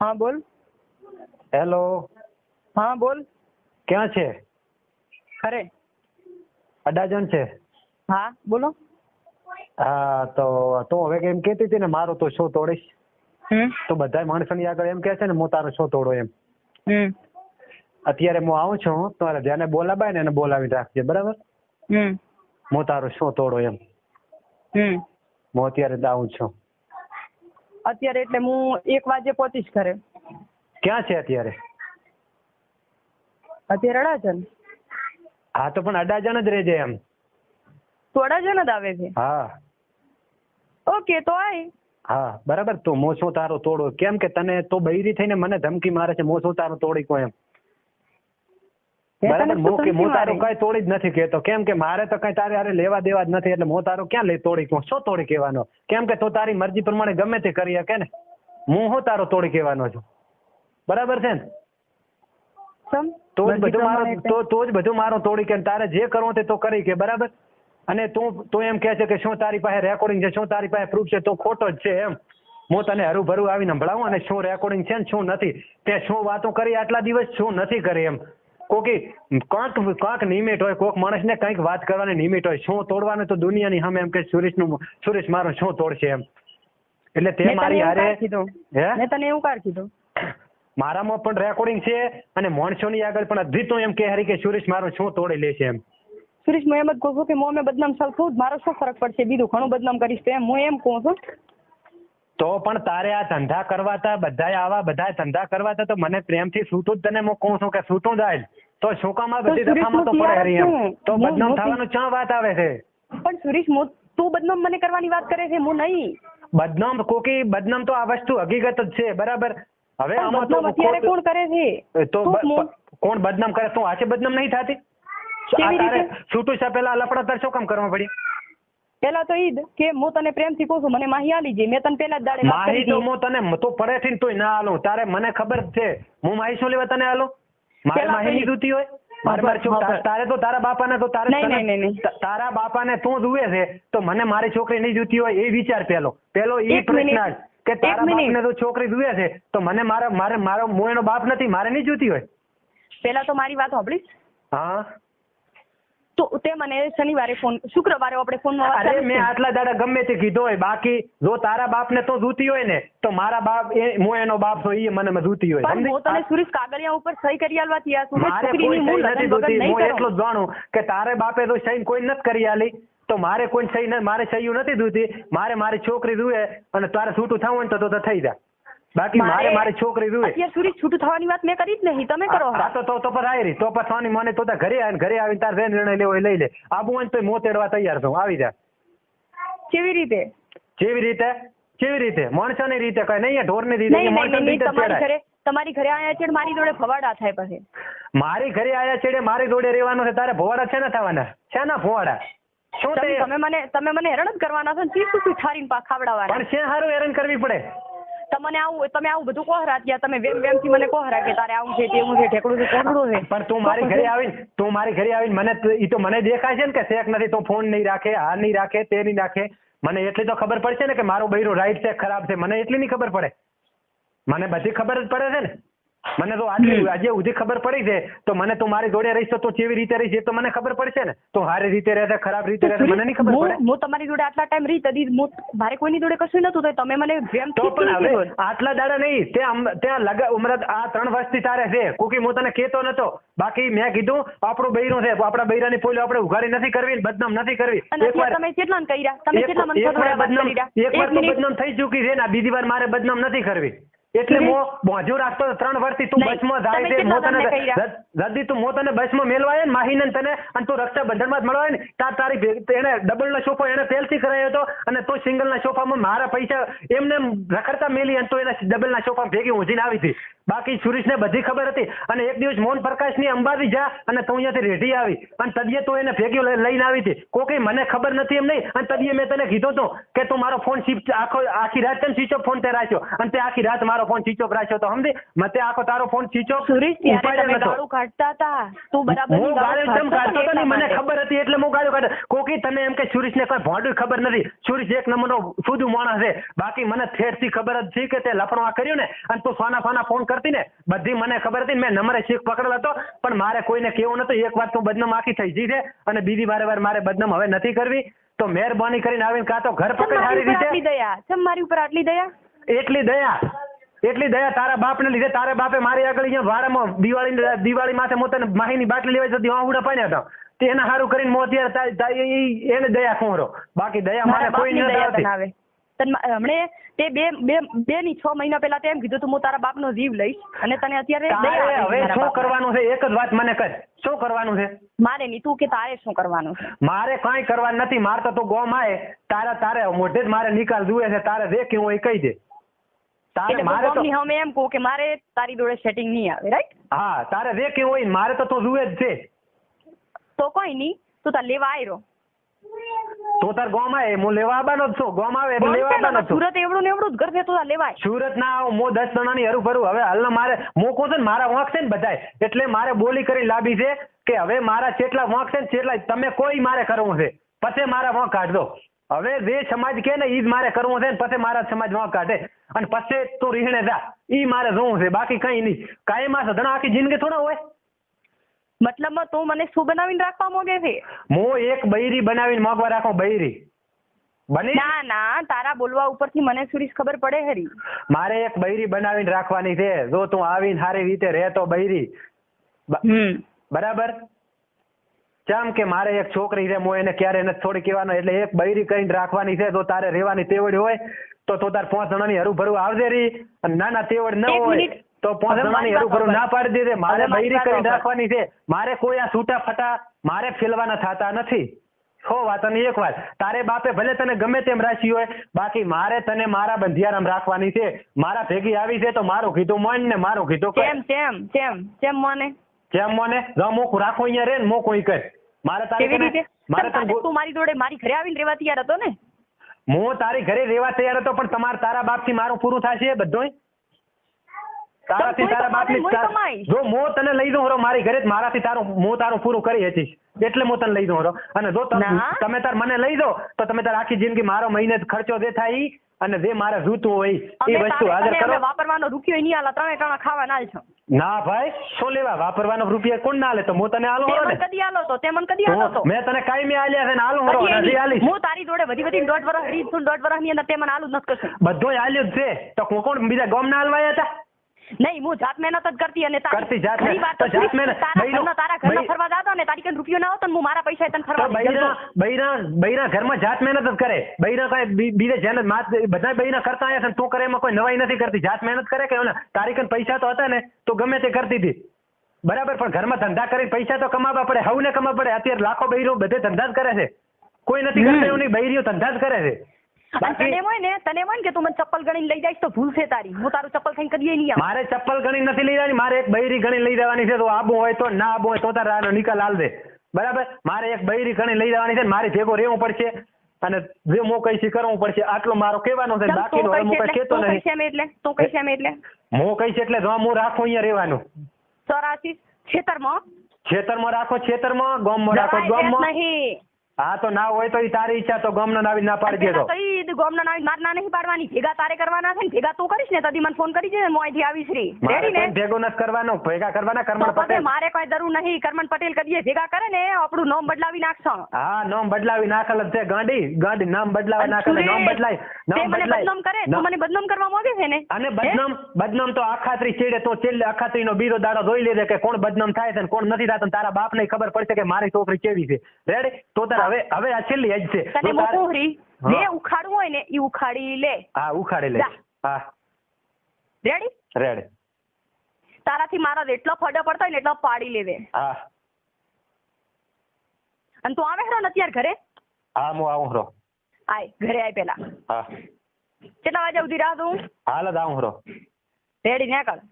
हाँ बोल। હેલો. हाँ बोल। ક્યાં છે? ખરે। અડાજણ છે? હા બોલો। હા તો તું હવે એમ કહેતી હતી ને મારો તો શો તોડીશ, તો બધા માણસોની આગળ એમ કહે છે ને હું તારો શો તોડો એમ। અત્યારે હું આવું છું, તારે જેને બોલાવાય ને એને બોલાવી રાખજે, બરાબર? હું તારો શો તોડો એમ। હું અત્યારે જ આવું છું। અત્યારે એટલે હું 1 વાગે પહોંચીશ ઘરે। ક્યાં છે અત્યારે? અત્યારે અડાજણ। હા તો પણ અડાજણ જ રહેજે એમ। તું અડાજણ જ આવે છે? હા ઓકે તો આય। હા બરાબર, તો હું શું તારો તોડો? કેમ કે તને તો બૈરી થઈને મને ધમકી મારે છે, હું શું તારો તોડી કહું એમ, બરાબર? હું તારું કઈ તોડી જ નથી કહેતો, કેમ કે મારે તો કઈ તારે હારે લેવા દેવા જ નથી, એટલે હું તારું ક્યાં લઈ તોડી કહું? શું તોડી કહેવાનો? કેમ કે તું તારી મરજી પ્રમાણે ગમે તે કરી શકે ને, હું શું તારો તોડી કહેવાનો છું, બરાબર છે ને? તો જ બધું મારો તો જ બધું મારો તોડી કે તારે જે કરવું તે તો કરી કે, બરાબર? અને તું એમ કહે છે કે શું તારી પાસે રેકોર્ડિંગ છે, શું તારી પાસે પ્રૂફ છે, તો ખોટો જ છે એમ। હું તને હરુભરું આવીને સંભળાવું અને શું રેકોર્ડિંગ છે ને શું નથી, તે શું વાતો કરી આટલા દિવસ, શું નથી કરી એમ। કાંક નિમિટ હોય, કોઈક માણસને કંઈક વાત કરવાની નિમિટ હોય, શું તોડવાનું તો દુનિયાની સામે એમ કે સુરેશ મારો શું તોડશે એમ, એટલે તે મારી હારે મેં તને એવું કાર કીધું? મારામાં પણ રેકોર્ડિંગ છે અને માણસોની આગળ પણ હજી તો એમ કે હારી કે સુરેશ મારો શું તોડી લેશે એમ। સુરેશ હું એમ જ કહું છું કે હું બદનામ છું, મારો શું ફરક પડશે? બીજું ઘણું બદનામ કરીશ તો એમ હું એમ કહું છું। તો પણ તારે આ ધંધા કરવાતા, બધા ધંધા કરવાતા, તો મને પ્રેમથી છૂટું જ તને હું કહું છું કે છૂટું જાય, તો શું કામ આ બધી દફામાં તો પડે હરી એમ? તો બદનામ થવાનું ક્યાં વાત આવે છે? પણ સુરેશ તું બદનામ મને કરવાની વાત કરે છે, હું નહીં બદનામ। બદનામ તો આ વસ્તુ હકીકત જ છે, બરાબર? હવે આમાં તો અત્યારે કોણ કરે છે? તો કોણ બદનામ કરે? તું આજે બદનામ નહીં થતી? તારે છૂટું છે પેલા લફડા તાર શું કામ કરવા પડી? પેલા તો ઈદ કે હું તને પ્રેમથી કહું છું, મને માહી આલી જઈ, મેં તને પેલા જ દાડે માહી તો હું તને તો પડે થી તોય ના આલું, તારે મને ખબર છે હું માહી શું લેવા તને આલું? મારે માહી ની દૂતી હોય? તારે તો તારા બાપાને તો તારા બાપાને તું જુએ છે તો મને મારી છોકરી નહીં જોતી હોય એ વિચાર પેલો એ પ્રશ્ન કે તારા બાપને તો છોકરી જુએ છે તો મને મારો હું એનો બાપ નથી, મારે નહીં જોતી હોય? પેલા તો મારી વાત સાંભળી। હા તો તે મને શનિવારે શુક્રવારે આપણે ફોનમાં વાત કરી। મેં આટલા દાડા ગમે તે કીધો હોય, બાકી જો તારા બાપને તો જોતી હોય ને તો મારા બાપ હું એનો બાપ છું, એ મને જોતી હોય। પણ હું તને સુરેશ કાગળિયા ઉપર સહી કરી આલવા તૈયાર છું, મારે કોઈ સહી નથી જોતી, હું એટલું જ જાણું કે તારે બાપે તો સહી કોઈ નથી કરી આલી, તો મારે કોઈ સહી મારે સહીયું નથી જોતી, મારી છોકરી જુએ અને તારે છૂટું થવું હોય તો થઈ જાય, બાકી મારી છોકરી જુએ। અત્યારે સુરેશ છૂટું થવાની વાત મેં કરી જ નહીં, તમે કરો। તો પર આવી તો પછી મને તો ઘરે આવીને તારે જે નિર્ણય લેવો એ લઈ લે, આબુ હોય તો મો તેડવા તૈયાર છું, આવી જા। કેવી રીતે? કેવી રીતે? માણસોની રીતે કઈ નહીં, ઢોરની રીતે। તમારી ઘરે આયા છે મારી જોડે ભવાડા થાય પછી? મારી ઘરે આયા છે મારી જોડે રહેવાનું છે, તારે ભવાડા છે ને થવાના છે ને ભવાડા? શું તમે મને હેરાન જ કરવાના છો ને, શું ઠારીને પા ખાવડાવવાના? પણ છે સારું હેરાન કરવી પડે? તમને તમે આવું બધું કોહરા ત્યાં, તમે વેમથી મને કોહરા કે તારે આવું છે તેવું છે, ઠેકડું છે કોહડું છે, પણ તું મારી ઘરે આવીને મને ઈ તો મને દેખાય છે ને કે શેક નથી, તો ફોન નહીં રાખે, આ નહીં રાખે, તે નહીં રાખે, મને એટલી તો ખબર પડશે ને કે મારો બૈરો રાઈટ છે ખરાબ છે, મને એટલી નહીં ખબર પડે? મને બધી ખબર જ પડે છે ને, મને તો આજે સુધી ખબર પડી છે, તો મને તું મારી જોડે રહીશ તો કેવી રીતે રહીશ એ તો મને ખબર પડશે ને, તો સારી રીતે રહેશે ખરાબ રીતે રહેશે મને નહીં ખબર પડે? હું તમારી જોડે આટલા ટાઈમ રહી તદી મારે કોઈની જોડે કશું નતું, તો તમે મને તો પણ હવે આટલા દાડા નહીં, ત્યાં ઉમર આ 3 વર્ષથી તારે છે, કોકી હું તને કહેતો નતો, બાકી મેં કીધું આપણું બૈરું છે, આપણા બૈરાની પોલીઓ આપણે ઉઘાડી નથી કરવી, બદનામ નથી કરવી। તમે કેટલા કર્યા? તમે એકવાર તો બદનામ થઈ ચૂકી છે ને, બીજી વાર મારે બદનામ નથી કરવી, એટલે હું બાજુ રાખતો 3 વર્ષથી તું બસમાં જાય છે, જલ્દી તું તને બસમાં મેળવાય ને માહીને તને, અને તું રક્ષાબંધનમાં જ મળવાય ને, તારી એને ડબલનો સોફો એને પહેલથી કરાયો હતો અને તું સિંગલના સોફામાં મારા પૈસા એમને રખડતા મેલી અને તું એના ડબલના સોફામાં ભેગી ઊંઘીને આવી હતી, બાકી સુરેશને બધી ખબર હતી. અને એક દિવસ મોહન પ્રકાશની અંબાજી જા અને તું અહીંયાથી રેઢી આવી અને તદીએ તું એને ભેગી લઈને આવી હતી. કોકે મને ખબર નથી એમ નહીં. અને તદીએ મેં તને કીધું તો કે તું મારો ફોન આખી રાત તેમ સ્વિચ ઓફ ફોન તે રાખ્યો અને તે આખી રાત મારો ફોન સ્વિચ ઓફ રાખ્યો તો સમજી. મતે આખો તારો ફોન સ્વિચ ઓફ સુરેશ ત્યારે તમે ગાળું કાઢતા હતા. તું બરાબર હું ગાળું કેમ કાઢતો હતો? મને ખબર હતી એટલે હું ગાળું કાઢતો. કોકી તને એમ કે સુરેશને કોઈ ભોંડું ખબર નથી. સુરેશ એક નંબરનો શુદ્ધ માણસ છે. બાકી મને ઠેરથી ખબર જ છે કે તે લફણો કર્યું ને અને તું સોના ફોન કરતી ને બધી મને ખબર હતી. મેં નંબરે શીખ પકડેલો હતો પણ મારે કોઈને કેવું નતું. એક વાત તું બદનામ આખી થઈ ગઈ છે અને બીજી વાર મારે બદનામ હવે નથી કરવી. તો મહેરબાની કરીને આવીને કાં તો ઘર પકડ સારી રીતે. મારી ઉપર આટલી દયા? એટલી દયા તારા બાપને લીધે. તારા બાપે મારી આગળ અહીંયા વારામાં દિવાળી માથે હું તને માહીની બાટલી લેવા જતી આહુડા પાડ્યા હતા. તે એના સારું કરીને હું અત્યારે એને દયા ખોરો. બાકી દયા મારે કોઈ નથી. હમણે તે બે ની 6 મહિના પહેલા તેમ કીધું તું હું તારા બાપનો જીવ લઈશ અને તને અત્યારે હવે શું કરવાનું છે? એક જ વાત મને કર, શું કરવાનું છે? મારે નહીં, તું કે તારે શું કરવાનું છે? મારે કઈ કરવાનું નથી. મારે તો તું ગોમ આય તારે મોઢે જ મારે નિકાલ જુએ છે. તારે જે કેવું હોય કહી દે. તારે મારે તો હું એમ કહું કે મારે તારી જોડે સેટિંગ નહીં આવે, રાઈટ? હા, તારે જે કેવું હોય મારે તો તું જુએ જ છે. તો કોઈ નહીં, તું તાર લેવા આવ્યો. તો તાર ગોમ આવે હું લેવા આવવાનો જ છું. ગોમ આવે એટલે લેવા આવવાનો છું. સુરત એવડું ને એવડું જ ઘર છે, તું લેવાય. સુરત ના આવું હું 10 જણાની હરું ભરું. હવે હાલના મારે મોકો છે ને મારા વાંક છે ને બધાય એટલે મારે બોલી કરી લાવી છે કે હવે મારા જેટલા વાંક છે ને જેટલા તમે કોઈ મારે કરવું છે પછી મારા વાંક કાઢજો. હવે જે સમાજ કે ને ઈ જ મારે કરવું છે ને પછી મારા સમાજ વાંક કાઢે અને પછી તું રીહણે જા ઈ મારે જોવું છે. બાકી કઈ નહીં. કાયમ આ સધણા આખી જિંદગી થોડા હોય. મતલબમાં તું મને શું બનાવીને રાખવા માંગે છે? હું એક બૈરી બનાવીને માંગવા રાખો. બૈરી બની? ના તારા બોલવા ઉપરથી મને સુરેશ ખબર પડે હરી. મારે એક બૈરી બનાવીને રાખવાની છે. જો તું આવીને સારી રીતે રહેતો બૈરી બરાબર. કેમ કે મારે એક છોકરી છે હું એને ક્યારે નથી થોડી કહેવાનો એટલે એક બૈરી કરીને રાખવાની છે. જો તારે રહેવાની તેવડ હોય તો તાર 5 જણાની હરું ભરું આવજે રી. અને નાના તેવડ ન હોય તો 5 જણાની હરું ભરું ના પાડી દેજે. મારે બૈરી કરીને રાખવાની છે. મારે કોઈ આ છૂટા ફટા મારે ફેલવાના થતા નથી. 100 વાત અને 1 વાત. તારે બાપે ભલે તને ગમે તેમ રાશી હોય બાકી મારે તને મારા બંધિયારામ રાખવાની છે. મારા ભેગી આવી છે તો મારું કીધું મોન ને મારું કીધું કેમ મોને જો મોકું રાખો અહીંયા રે ને મોકું ઈ કર. મારે તારી મારે તું મારી જોડે મારી ઘરે આવીને રહેવા તૈયાર હતો ને? હું તારી ઘરે રહેવા તૈયાર હતો પણ તારા બાપથી મારું પૂરું થશે બધુંય. તારાથી તારા બાપની જો હું તને લઈ દઉં મારી ઘરે મારાથી હું તારું પૂરું કરી હતી એટલે હું તને લઈ દઉં. અને જો તમે તાર મને લઈ દો તો તમે તાર આખી જિંદગી મારો મહિને ખર્ચો જે થાય અને જે મારે જોતું હોય એ વસ્તુ હાજર કરો. વાપરવાનો રૂપિયો નહીં આલા, 3 ટાણા ખાવા ના આલશો. ના ભાઈ શું લેવા વાપરવાનો રૂપિયા કોણ ના આલે? તો હું તને આલો ને. કદી આલો તો તે મને કદી આલો તો મેં તને કાઈ મે આલ્યા છે ને આલો હરો નથી આલી. હું તારી જોડે વધી 1.5 વર્ષ રીત 1.5 વર્ષની અંદર તે મને આલું નથી કરશે. બધુંય આલ્યું જ છે તો કોણ બીજા ગામ ના આલવાયા હતા? નહીં, હું જાત મહેનત જ કરતી અને કરતી જાત મહેનત તારા ઘરમાં ફરવા જાતો ને તારી કઈ રૂપિયો ના આવતો ને હું મારા પૈસા તને ફરવા બૈરા ઘરમાં જાત મહેનત જ કરે. બૈરા કઈ બીજે જેને બધા બૈરા કરતા આયા છે તું કરે એમાં કોઈ નવાઈ નથી કરતી. જાત મહેનત કરે કે તારી કઈ પૈસા તો હતા ને તો ગમે તે કરતી હતી બરાબર. પણ ઘરમાં ધંધા કરીને પૈસા તો કમાવા પડે. હવને કમાવા પડે. અત્યારે લાખો બૈરો બધે ધંધા જ કરે છે. કોઈ નથી કરતા એવું નહીં. બૈરીઓ ધંધા જ કરે છે. તને હોય ને કે તું મને ચપ્પલ ગણીને લઈ જઈશ તો ભૂલ છે તારી. હું તારું ચપ્પલ થઈને કદીએ નહીં આવું. મારે ચપ્પલ ગણી નથી લઈ જવાની. મારે એક બૈરી ગણી લઈ જવાની છે. તો આબુ હોય તો ના આબુ હોય તો તારા નિકાલ હાલ દે બરાબર. મારે એક બૈરી ગણી લઈ જવાની છે. મારી ભેગો રહેવું પડશે અને જે હું કહીશ કરવું પડશે. આટલો મારો કહેવાનો છે. બાકીનો હવે હું કઈ કહેતો નથી. તું કહીશ એટલે હું કહીશ એટલે જો હું રાખું અહીંયા રહેવાનું. 84 ખેતરમાં રાખો. ખેતરમાં ગામમાં રાખો. ગામમાં નહીં. હા તો ના હોય તો તારી ઈચ્છા તો ગામનો નાવી ના પાડી દેતો. ગામનો નાવી માર ના નહીં પાડવાની. ભેગા તારે કરવાના છે ને ભેગા તું કરીશ ને તદી મને ફોન કરી દે. હું અહીંથી આવીશ રી. રેડી ને? ભેગો નથી કરવાનો. ભેગા કરવાના કરમણ પટેલ. મારે કોઈ જરૂર નહીં. કરમણ પટેલ કદીએ ભેગા કરે ને આપણું નામ બદલાવી નાખશો. હા નામ બદલાવી નાખેલ છે. ગાંડી નામ બદલાવી નાખેલ. નામ બદલાય. નામ બદનામ કરે. તું મને બદનામ કરવા માંગે છે ને? અને બદનામ તો અખાત્રી છેડે તો છેલ્લે અખાત્રીનો બીજો દાડો જોઈ લેજે કે કોણ બદનામ થાય છે ને કોણ નથી થતું. તારા બાપને ખબર પડશે કે મારી છોકરી કેવી છે. રેડી? તો તાર હવે આ છેલ્લી જ છે. તને મોકુરી જે ઉખાડવું હોય ને ઈ ઉખાડી લે. હા ઉખાડી લે. હા રેડી. તારાથી મારા જેટલો ફડો પડતો હોય ને એટલો પાડી લેવે. હા અને તું આવે ખરો ને અત્યારે ઘરે? હા હું આવું ખરો. આય ઘરે આય પેલા. હા કેટલા વાગે સુધી રાહ દઉં? હાલ જ આવું ખરો. રેડી નીકળ.